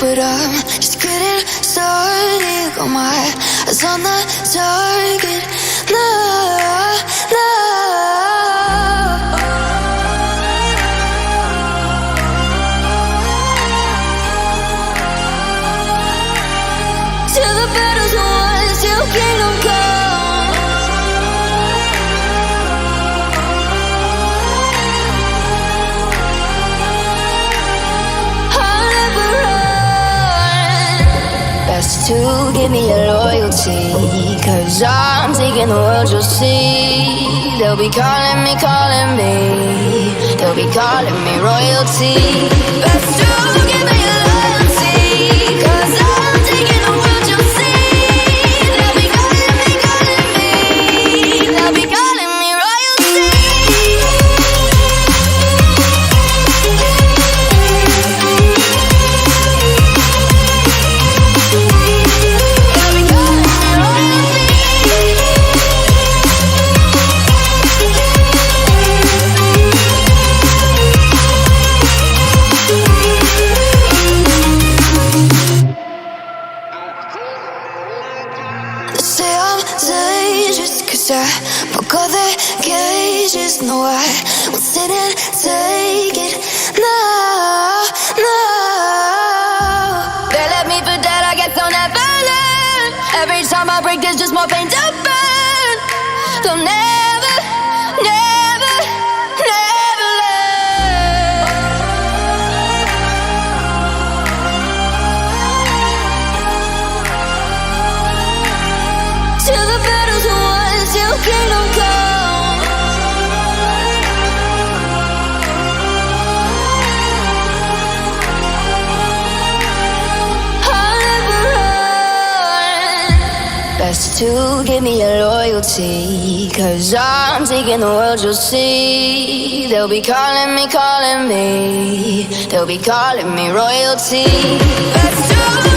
but I'm just getting started. Got my eyes on the target. No, no. Till the battle's won, till kingdom come. I'll never run. Best to give me your loyalty, 'cause I'm taking the world, you'll see. They'll be calling me, they'll be calling me royalty. Best to give me your loyalty, 'cause I'm taking the world, you'll see. They'll be calling me, they'll be calling me royalty. They'll be calling me royalty. They say I'm dangerous 'cause I broke all the cages. No, I won't sit and take it. No, no. They left me for dead, I guess I'll never learn. Every time I break, there's just more pain to burn. They'll never, never, never learn. Till the battle's won, till kingdom come. I'll never run. Best to give me your loyalty, 'cause I'm taking the world, you'll see. They'll be calling me, they'll be calling me royalty. Best to